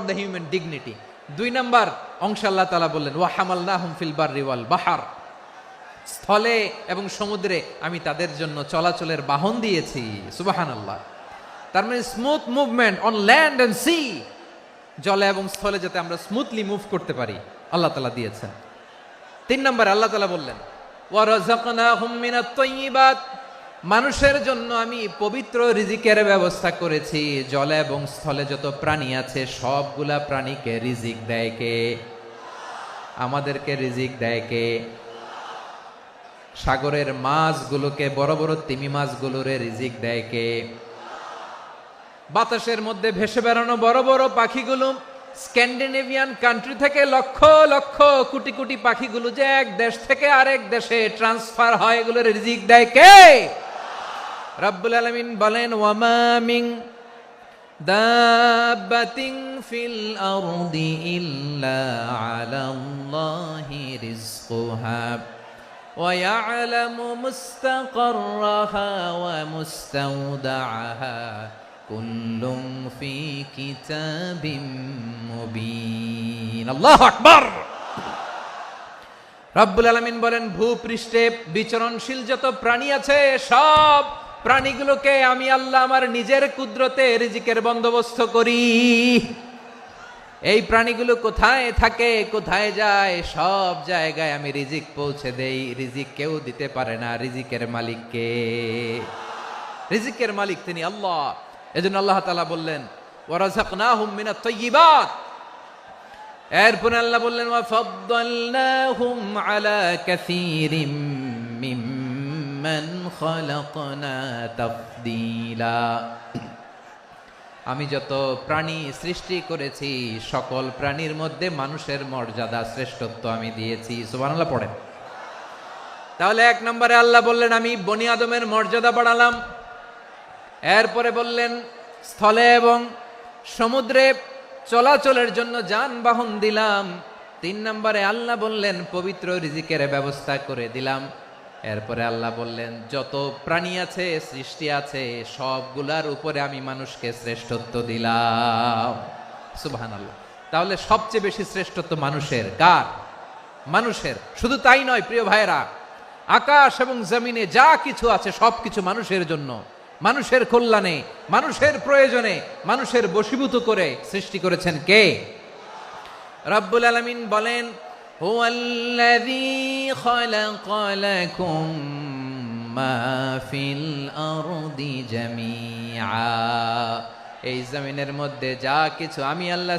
the human dignity. 2 number অংশ আল্লাহ তাআলা বললেন ওয়া হামালনাহুম ফিল বাররি ওয়াল বাহর, স্থলে এবং সমুদ্রে আমি তাদের জন্য চলাচলের বাহন দিয়েছি। সুবহানাল্লাহ। তার মানে smooth movement on land and sea, জলে এবং স্থলে যাতে আমরা স্মুথলি মুভ করতে পারি আল্লাহ তাআলা দিয়েছেন। 3 নম্বর আল্লাহ তাআলা বললেন ওয়া রাযাকনাহুম মিনাত তাইয়্যিবাত, মানুষের জন্য আমি পবিত্র রিজিকের ব্যবস্থা করেছি। জলে এবং স্থলে যত প্রাণী আছে সবগুলা প্রাণীকে রিজিক দেয় কে? আমাদেরকে রিজিক দেয় কে? সাগরের মাছগুলোকে, বড় বড় তিমি মাছগুলোরে রিজিক দেয় কে? বাতাসের মধ্যে ভেসে বেড়ানো বড় বড় পাখিগুলো, স্ক্যান্ডিনেভিয়ান কান্ট্রি থেকে লক্ষ লক্ষ কোটি কোটি পাখিগুলো যে এক দেশ থেকে আরেক দেশে ট্রান্সফার হয়, এগুলোর রিজিক দেয় কে? রাব্বুল আলামিন বলেন ওয়ামা মিন দাব্বাতিন ফিল আরদি ইল্লা আলাল্লাহি রিজকুহা ওয়া ইয়ালামু মুস্তাকাররাহা ওয়া মুস্তাওদাআহা কুল্লুম ফি কিতাবিম মুবিন। আল্লাহু আকবার। রাব্বুল আলামিন বলেন ভূপৃষ্ঠে বিচরণশীল যত প্রাণী আছে সব প্রাণীগুলোকে আমি আল্লাহ আমার নিজের কুদরতে রিজিকের বন্দোবস্ত করি। এই প্রাণীগুলো কোথায় থাকে, কোথায় যায়, সব জায়গায় আমি রিজিক পৌঁছে দেই। রিজিক কেউ দিতে পারে না, রিজিকের মালিক কে? রিজিকের মালিক তিনি আল্লাহ। এজন্য আল্লাহ তাআলা বললেন ওয়া রাযাকনাহুম মিনাত তাইয়্যিবাত। এরপর আল্লাহ বললেন ওয়া ফাদ্দালনাহুম আলা কাসীরিম মিম্মান খালাকনা তাফদীলা। আমি যত প্রাণী সৃষ্টি করেছি সকল প্রাণীর মধ্যে মানুষের মর্যাদা শ্রেষ্ঠত্ব আমি দিয়েছি। সুবহানাল্লাহ পড়েন। তাহলে 1 নম্বরে আল্লাহ বললেন আমি বনি আদমের মর্যাদা বাড়ালাম। এরপরে বললেন স্থলে এবং সমুদ্রে চলাচলের জন্য যানবাহন দিলাম। 3 নম্বরে আল্লাহ বললেন পবিত্র রিজিকের ব্যবস্থা করে দিলাম। এরপরে আল্লাহ বললেন যত প্রাণী আছে, সৃষ্টি আছে, সবগুলার উপরে আমি মানুষকে শ্রেষ্ঠত্ব দিলাম। সুবহানাল্লাহ। তাহলে সবচেয়ে বেশি শ্রেষ্ঠত্ব মানুষের। কার? মানুষের। শুধু তাই নয় প্রিয় ভাইরা, আকাশ এবং জমিনে যা কিছু আছে সবকিছু মানুষের জন্য, মানুষের কল্যাণে, মানুষের প্রয়োজনে, মানুষের বশীভূত করে সৃষ্টি করেছেন কে? রাব্বুল আলামিন বলেন হুয়াল্লাযী খালাকা লাকুম মা ফিল আরদি জামিআ, এই জমিনের মধ্যে যা কিছু আমি আল্লাহ